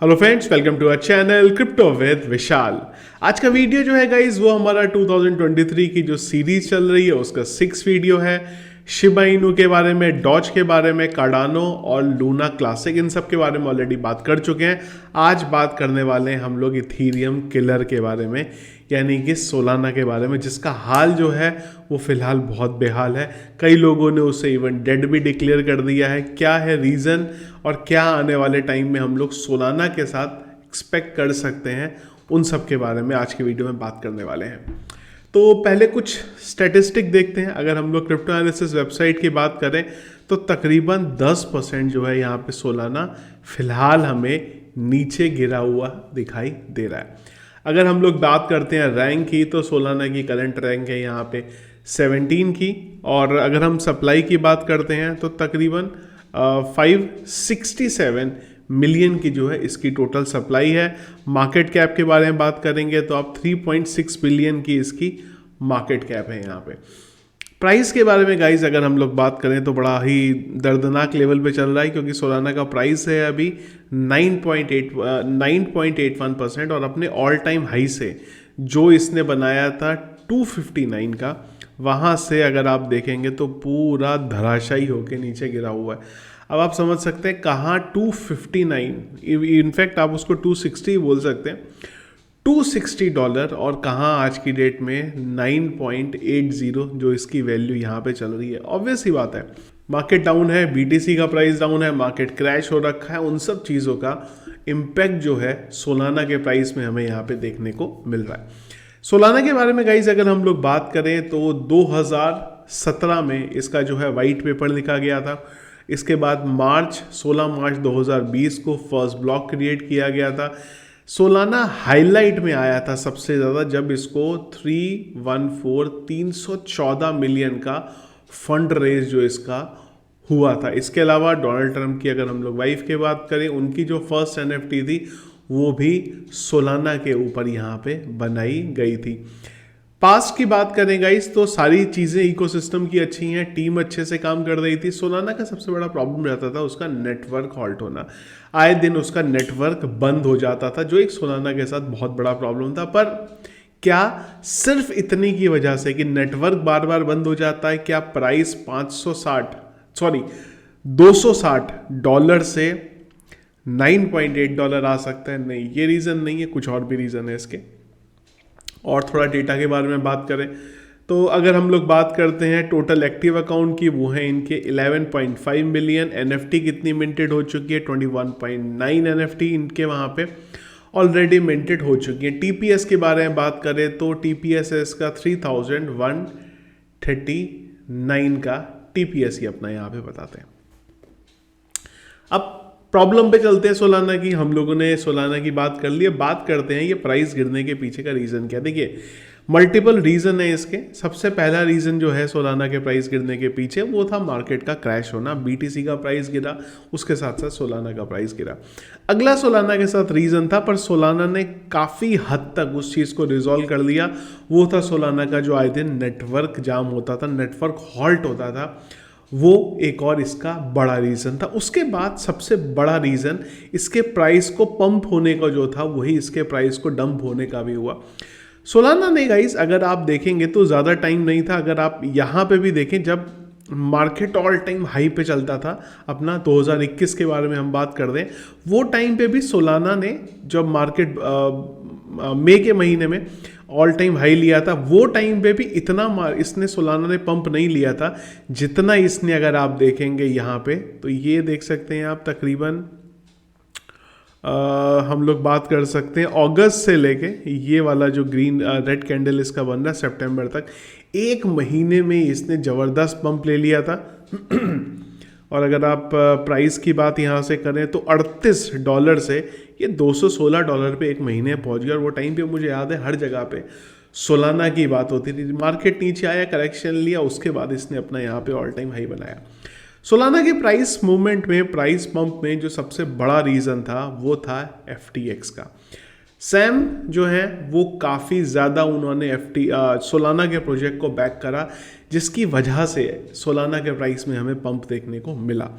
Hello friends, welcome to our channel crypto with Vishal. आज का video जो है गाइज वो हमारा 2023 की जो सीरीज चल रही है उसका 6 वीडियो है। शिबा इनू के बारे में, डॉज के बारे में, कार्डानो और लूना क्लासिक, इन सब के बारे में ऑलरेडी बात कर चुके हैं। आज बात करने वाले हैं हम लोग इथीरियम किलर के बारे में, यानी कि सोलाना के बारे में, जिसका हाल जो है वो फिलहाल बहुत बेहाल है। कई लोगों ने उसे इवन डेड भी डिक्लेयर कर दिया है। क्या है रीज़न और क्या आने वाले टाइम में हम लोग सोलाना के साथ एक्सपेक्ट कर सकते हैं, उन सब के बारे में आज के वीडियो में बात करने वाले हैं। तो पहले कुछ स्टैटिस्टिक देखते हैं। अगर हम लोग क्रिप्टो एनालिसिस वेबसाइट की बात करें तो तकरीबन 10% जो है यहाँ पे सोलाना फिलहाल हमें नीचे गिरा हुआ दिखाई दे रहा है। अगर हम लोग बात करते हैं रैंक की तो सोलाना की करंट रैंक है यहाँ पे 17 की, और अगर हम सप्लाई की बात करते हैं तो तकरीबन 567 मिलियन की जो है इसकी टोटल सप्लाई है। मार्केट कैप के बारे में बात करेंगे तो आप 3.6 बिलियन की इसकी मार्केट कैप है यहाँ पे। प्राइस के बारे में गाइज अगर हम लोग बात करें तो बड़ा ही दर्दनाक लेवल पे चल रहा है, क्योंकि सोलाना का प्राइस है अभी 9.81% और अपने ऑल टाइम हाई से जो इसने बनाया था 259 का, वहाँ से अगर आप देखेंगे तो पूरा धराशायी होके नीचे गिरा हुआ है। अब आप समझ सकते हैं कहाँ 259, इनफैक्ट आप उसको 260 बोल सकते हैं, $260 और कहाँ आज की डेट में 9.80 जो इसकी वैल्यू यहाँ पे चल रही है। ऑब्वियस ही बात है, मार्केट डाउन है, बीटीसी का प्राइस डाउन है, मार्केट क्रैश हो रखा है, उन सब चीज़ों का इम्पैक्ट जो है सोलाना के प्राइस में हमें यहाँ पे देखने को मिल रहा है। सोलाना के बारे में गाइज अगर हम लोग बात करें तो 2017 में इसका जो है वाइट पेपर लिखा गया था। इसके बाद 16 मार्च 2020 को फर्स्ट ब्लॉक क्रिएट किया गया था। सोलाना हाईलाइट में आया था सबसे ज़्यादा जब इसको 314 मिलियन का फंड रेज जो इसका हुआ था। इसके अलावा डोनाल्ड ट्रंप की अगर हम लोग वाइफ की बात करें, उनकी जो फर्स्ट एनएफटी थी वो भी सोलाना के ऊपर यहाँ पे बनाई गई थी। पास्ट की बात करें गाइस तो सारी चीज़ें इकोसिस्टम की अच्छी हैं, टीम अच्छे से काम कर रही थी। सोलाना का सबसे बड़ा प्रॉब्लम रहता था उसका नेटवर्क हॉल्ट होना। आए दिन उसका नेटवर्क बंद हो जाता था, जो एक सोलाना के साथ बहुत बड़ा प्रॉब्लम था। पर क्या सिर्फ इतनी की वजह से कि नेटवर्क बार बार बंद हो जाता है, क्या प्राइस $260 से $9.8 आ सकता है? नहीं, ये रीज़न नहीं है, कुछ और भी रीज़न है इसके। और थोड़ा डेटा के बारे में बात करें तो अगर हम लोग बात करते हैं टोटल एक्टिव अकाउंट की, वो है इनके 11.5 मिलियन। एनएफटी कितनी मिंटेड हो चुकी है? 21.9 एनएफटी इनके वहाँ पे ऑलरेडी मिंटेड हो चुकी है। टीपीएस के बारे में बात करें तो टीपीएस है इसका 3139 का टीपीएस ही अपना यहाँ पे बताते हैं। अब प्रॉब्लम पे चलते हैं सोलाना की। हम लोगों ने सोलाना की बात कर ली, है बात करते हैं ये प्राइस गिरने के पीछे का रीज़न क्या। देखिए, मल्टीपल रीज़न है इसके। सबसे पहला रीज़न जो है सोलाना के प्राइस गिरने के पीछे वो था मार्केट का क्रैश होना। बीटीसी का प्राइस गिरा, उसके साथ साथ सोलाना का प्राइस गिरा। अगला सोलाना के साथ रीज़न था, पर सोलाना ने काफ़ी हद तक उस चीज़ को रिजॉल्व कर लिया। वो था सोलाना का जो आए दिन नेटवर्क जाम होता था, नेटवर्क हॉल्ट होता था, वो एक और इसका बड़ा रीज़न था। उसके बाद सबसे बड़ा रीज़न इसके प्राइस को पंप होने का जो था, वही इसके प्राइस को डंप होने का भी हुआ। सोलाना ने गाइस अगर आप देखेंगे तो ज़्यादा टाइम नहीं था। अगर आप यहाँ पे भी देखें, जब मार्केट ऑल टाइम हाई पे चलता था अपना 2021 के बारे में हम बात कर दें, वो टाइम पे भी सोलाना ने जब मार्केट मई के महीने में ऑल टाइम हाई लिया था, वो टाइम पे भी इतना इसने सोलाना ने पंप नहीं लिया था जितना इसने, अगर आप देखेंगे यहाँ पे तो ये देख सकते हैं आप तकरीबन हम लोग बात कर सकते हैं अगस्त से लेके ये वाला जो ग्रीन रेड कैंडल इसका बन रहा है सितंबर तक, एक महीने में इसने ज़बरदस्त पंप ले लिया था। और अगर आप प्राइस की बात यहाँ से करें तो $38 से ये $216 पे एक महीने पहुँच गया। और वो टाइम पे मुझे याद है हर जगह पे सोलाना की बात होती थी। मार्केट नीचे आया, करेक्शन लिया, उसके बाद इसने अपना यहाँ पे ऑल टाइम हाई बनाया। सोलाना के प्राइस मूवमेंट में, प्राइस पंप में जो सबसे बड़ा रीज़न था वो था FTX का। सैम जो है वो काफ़ी ज़्यादा उन्होंने सोलाना के प्रोजेक्ट को बैक करा, जिसकी वजह से सोलाना के प्राइस में हमें पंप देखने को मिला।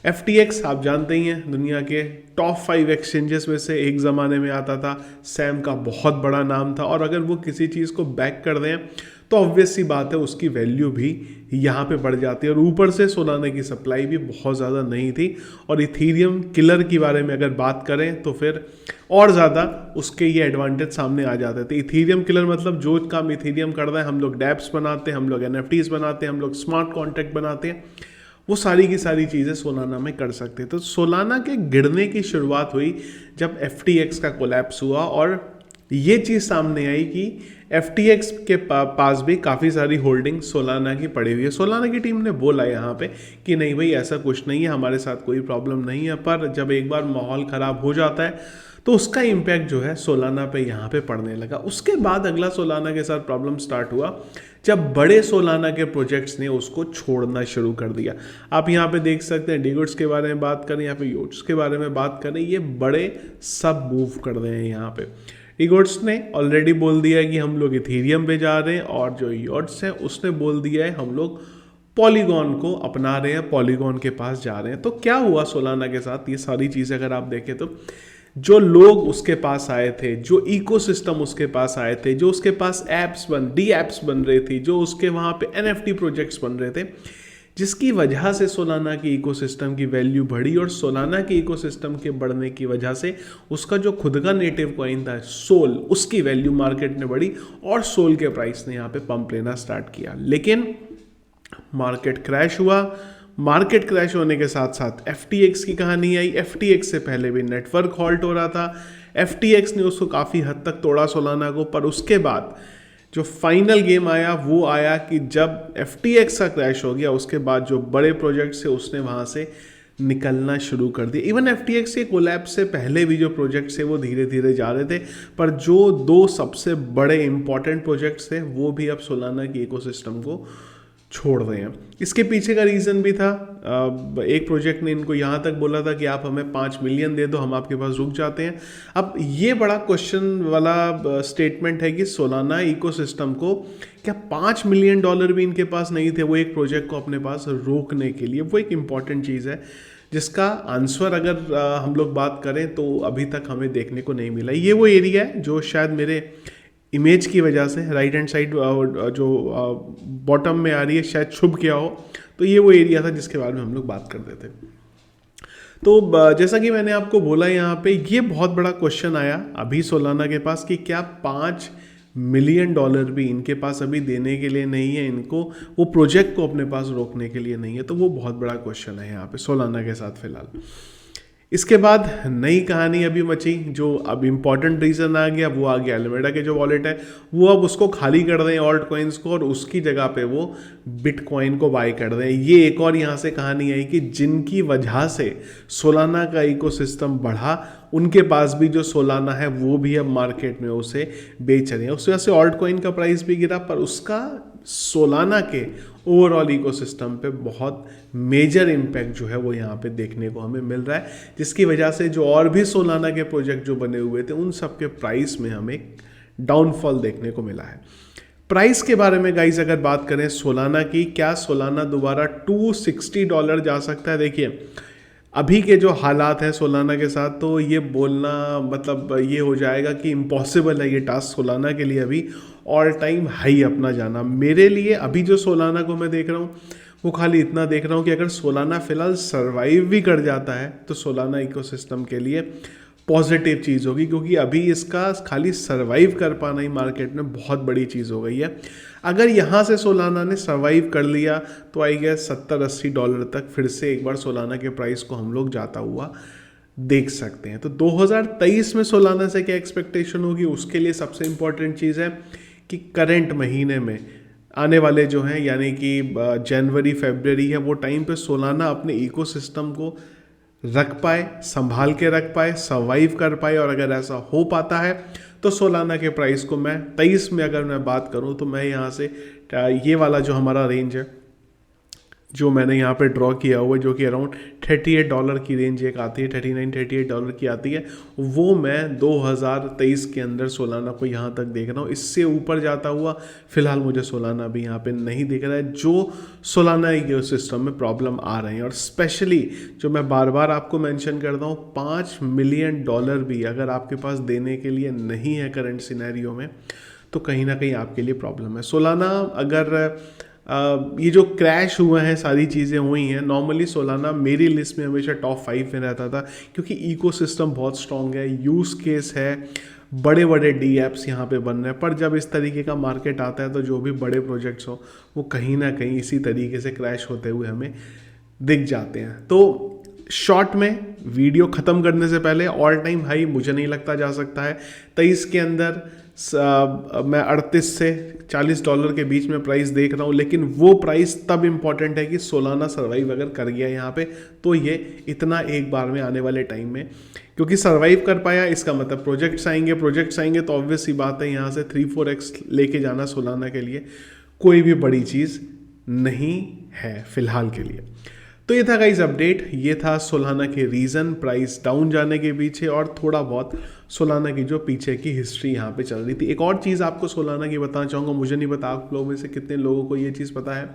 FTX आप जानते ही हैं, दुनिया के टॉप 5 एक्सचेंजेस में से एक ज़माने में आता था। सैम का बहुत बड़ा नाम था, और अगर वो किसी चीज़ को बैक कर दें तो ऑब्वियस सी बात है उसकी वैल्यू भी यहाँ पे बढ़ जाती है। और ऊपर से सोलाना की सप्लाई भी बहुत ज़्यादा नहीं थी, और इथीरियम किलर के बारे में अगर बात करें तो फिर और ज़्यादा उसके ये एडवांटेज सामने आ जाते थे। इथीरियम किलर मतलब जो काम इथीरियम कर रहा है, हम लोग डैप्स बनाते हैं, हम लोग NFTs बनाते हैं, हम लोग स्मार्ट कॉन्ट्रैक्ट बनाते हैं, वो सारी की सारी चीज़ें सोलाना में कर सकते हैं। तो सोलाना के गिरने की शुरुआत हुई जब FTX का कोलैप्स हुआ, और ये चीज़ सामने आई कि FTX के पास भी काफ़ी सारी होल्डिंग सोलाना की पड़ी हुई है। सोलाना की टीम ने बोला यहाँ पे कि नहीं भाई ऐसा कुछ नहीं है, हमारे साथ कोई प्रॉब्लम नहीं है, पर जब एक बार माहौल ख़राब हो जाता है तो उसका इम्पैक्ट जो है सोलाना पे यहाँ पे पड़ने लगा। उसके बाद अगला सोलाना के साथ प्रॉब्लम स्टार्ट हुआ जब बड़े सोलाना के प्रोजेक्ट्स ने उसको छोड़ना शुरू कर दिया। आप यहाँ पे देख सकते हैं, डिगोट्स के बारे में बात करें, यहाँ पे योट्स के बारे में बात करें, ये बड़े सब मूव कर रहे हैं यहाँ पे। डिगोट्स ने ऑलरेडी बोल दिया है कि हम लोग इथीरियम पे जा रहे हैं, और जो योट्स हैं उसने बोल दिया है हम लोग पॉलीगॉन को अपना रहे हैं, पॉलीगॉन के पास जा रहे हैं। तो क्या हुआ सोलाना के साथ, ये सारी चीज़ें अगर आप देखें तो जो लोग उसके पास आए थे, जो इकोसिस्टम उसके पास आए थे, जो उसके पास डी एप्स बन रही थी, जो उसके वहाँ पे NFT प्रोजेक्ट्स बन रहे थे, जिसकी वजह से सोलाना की इकोसिस्टम की वैल्यू बढ़ी, और सोलाना के इकोसिस्टम के बढ़ने की वजह से उसका जो खुद का नेटिव कॉइन था सोल, उसकी वैल्यू मार्केट में बढ़ी, और सोल के प्राइस ने यहाँ पे पंप लेना स्टार्ट किया। लेकिन मार्केट क्रैश हुआ। मार्केट क्रैश होने के साथ साथ FTX की कहानी आई। FTX से पहले भी नेटवर्क हॉल्ट हो रहा था, FTX ने उसको काफ़ी हद तक तोड़ा सोलाना को, पर उसके बाद जो फाइनल गेम आया वो आया कि जब FTX का क्रैश हो गया, उसके बाद जो बड़े प्रोजेक्ट्स है उसने वहाँ से निकलना शुरू कर दिया। इवन FTX के कोलैप्स से पहले भी जो प्रोजेक्ट्स है वो धीरे धीरे जा रहे थे, पर जो दो सबसे बड़े इंपॉर्टेंट प्रोजेक्ट्स थे वो भी अब सोलाना की इकोसिस्टम को छोड़ रहे हैं। इसके पीछे का रीज़न भी था, एक प्रोजेक्ट ने इनको यहाँ तक बोला था कि आप हमें 5 मिलियन दे दो, हम आपके पास रुक जाते हैं। अब ये बड़ा क्वेश्चन वाला स्टेटमेंट है कि सोलाना इकोसिस्टम को क्या $5 मिलियन भी इनके पास नहीं थे वो एक प्रोजेक्ट को अपने पास रोकने के लिए? वो एक इम्पॉर्टेंट चीज़ है जिसका आंसर अगर हम लोग बात करें तो अभी तक हमें देखने को नहीं मिला। ये वो एरिया है जो शायद मेरे इमेज की वजह से राइट हैंड साइड जो बॉटम में आ रही है शायद छुप गया हो, तो ये वो एरिया था जिसके बारे में हम लोग बात करते थे। तो जैसा कि मैंने आपको बोला, यहाँ पे ये बहुत बड़ा क्वेश्चन आया अभी सोलाना के पास कि क्या $5 मिलियन भी इनके पास अभी देने के लिए नहीं है, इनको वो प्रोजेक्ट को अपने पास रोकने के लिए नहीं है। तो वो बहुत बड़ा क्वेश्चन है यहाँ पे सोलाना के साथ फिलहाल। इसके बाद नई कहानी अभी मची, जो अब इम्पॉर्टेंट रीज़न आ गया, वो आ गया एलिमेडा के जो वॉलेट है वो अब उसको खाली कर रहे हैं ऑल्ट कॉइन्स को, और उसकी जगह पे वो बिटकॉइन को बाय कर रहे हैं। ये एक और यहाँ से कहानी आई कि जिनकी वजह से सोलाना का इकोसिस्टम बढ़ा, उनके पास भी जो सोलाना है वो भी अब मार्केट में उसे बेच रहे हैं। उस वजह से ऑल्ट कॉइन का प्राइस भी गिरा, पर उसका सोलाना के ओवरऑल इकोसिस्टम पे बहुत मेजर इम्पैक्ट जो है वो यहाँ पे देखने को हमें मिल रहा है, जिसकी वजह से जो और भी सोलाना के प्रोजेक्ट जो बने हुए थे उन सब के प्राइस में हमें डाउनफॉल देखने को मिला है। प्राइस के बारे में गाइस अगर बात करें सोलाना की, क्या सोलाना दोबारा $260 जा सकता है? देखिए अभी के जो हालात हैं सोलाना के साथ, तो ये बोलना मतलब ये हो जाएगा कि इम्पॉसिबल है ये टास्क सोलाना के लिए अभी ऑल टाइम हाई अपना जाना। मेरे लिए अभी जो सोलाना को मैं देख रहा हूँ वो खाली इतना देख रहा हूँ कि अगर सोलाना फिलहाल सर्वाइव भी कर जाता है तो सोलाना इकोसिस्टम के लिए पॉजिटिव चीज़ होगी, क्योंकि अभी इसका खाली सर्वाइव कर पाना ही मार्केट में बहुत बड़ी चीज़ हो गई है। अगर यहाँ से सोलाना ने सर्वाइव कर लिया तो आई गेस $70-80 तक फिर से एक बार सोलाना के प्राइस को हम लोग जाता हुआ देख सकते हैं। तो 2023 में सोलाना से क्या एक्सपेक्टेशन होगी, उसके लिए सबसे इम्पॉर्टेंट चीज़ है कि करंट महीने में आने वाले जो हैं यानी कि जनवरी फरवरी है, वो टाइम पे सोलाना अपने इकोसिस्टम को रख पाए, संभाल के रख पाए, सर्वाइव कर पाए। और अगर ऐसा हो पाता है तो सोलाना के प्राइस को मैं 23 में अगर मैं बात करूं तो मैं यहाँ से ये वाला जो हमारा रेंज है जो मैंने यहाँ पे ड्रॉ किया हुआ है, जो कि अराउंड $38 की रेंज एक आती है, $39-38 की आती है, वो मैं 2023 के अंदर सोलाना को यहाँ तक देख रहा हूँ। इससे ऊपर जाता हुआ फिलहाल मुझे सोलाना भी यहाँ पे नहीं दिख रहा है। जो सोलाना इकोसिस्टम में प्रॉब्लम आ रहे हैं, और स्पेशली जो मैं बार बार आपको मेंशन करता हूँ, $5 मिलियन भी अगर आपके पास देने के लिए नहीं है करंट सिनेरियो में, तो कहीं ना कहीं आपके लिए प्रॉब्लम है। सोलाना अगर ये जो क्रैश हुआ है, सारी चीज़ें हुई हैं, नॉर्मली सोलाना मेरी लिस्ट में हमेशा टॉप 5 में रहता था, क्योंकि इकोसिस्टम बहुत स्ट्रॉन्ग है, यूज़ केस है, बड़े बड़े डी एप्स यहाँ पे बन रहे हैं। पर जब इस तरीके का मार्केट आता है तो जो भी बड़े प्रोजेक्ट्स हो वो कहीं ना कहीं इसी तरीके से क्रैश होते हुए हमें दिख जाते हैं। तो शॉर्ट में वीडियो ख़त्म करने से पहले ऑल टाइम हाई मुझे नहीं लगता जा सकता है। 23 के अंदर मैं $38 से $40 के बीच में प्राइस देख रहा हूँ, लेकिन वो प्राइस तब इम्पॉर्टेंट है कि सोलाना सर्वाइव अगर कर गया यहाँ पे, तो ये इतना एक बार में आने वाले टाइम में, क्योंकि सर्वाइव कर पाया इसका मतलब प्रोजेक्ट्स आएंगे तो ऑब्वियस सी बात है, यहाँ से 3-4x लेके जाना सोलाना के लिए कोई भी बड़ी चीज़ नहीं है फिलहाल के लिए। तो ये था गाइस अपडेट, ये था सोलाना के रीज़न प्राइस डाउन जाने के पीछे, और थोड़ा बहुत सोलाना की जो पीछे की हिस्ट्री यहाँ पे चल रही थी। एक और चीज़ आपको सोलाना की बताना चाहूँगा, मुझे नहीं पता आप लोगों में से कितने लोगों को ये चीज़ पता है।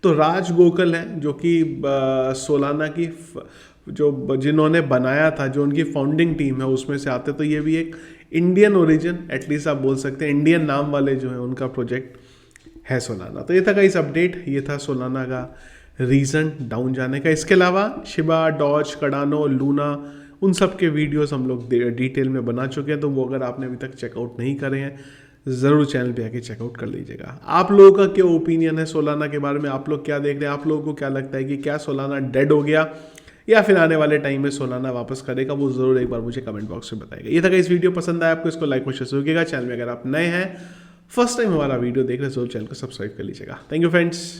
तो राज गोकल है, जो कि सोलाना की जो जिन्होंने बनाया था, जो उनकी फाउंडिंग टीम है उसमें से आते, तो ये भी एक इंडियन ओरिजिन, एटलीस्ट आप बोल सकते हैं इंडियन नाम वाले जो है उनका प्रोजेक्ट है सोलाना। तो ये था गाइस अपडेट, ये था सोलाना का रीज़न डाउन जाने का। इसके अलावा शिबा, डॉज, कार्डानो, लूना, उन सब के वीडियोस हम लोग डिटेल में बना चुके हैं, तो वो अगर आपने अभी तक चेकआउट नहीं करे हैं ज़रूर चैनल पे आके चेकआउट कर लीजिएगा। आप लोगों का क्या ओपिनियन है सोलाना के बारे में, आप लोग क्या देख रहे हैं, आप लोगों को क्या लगता है कि क्या सोलाना डेड हो गया या फिर आने वाले टाइम में सोलाना वापस करेगा, वो ज़रूर एक बार मुझे कमेंट बॉक्स में बताएगा। ये था इस वीडियो पसंद आया आपको, इसको लाइक और शेयर कीजिएगा। चैनल में अगर आप नए हैं, फर्स्ट टाइम हमारा वीडियो देख रहे हैं, जरूर चैनल को सब्सक्राइब कर लीजिएगा। Thank you friends.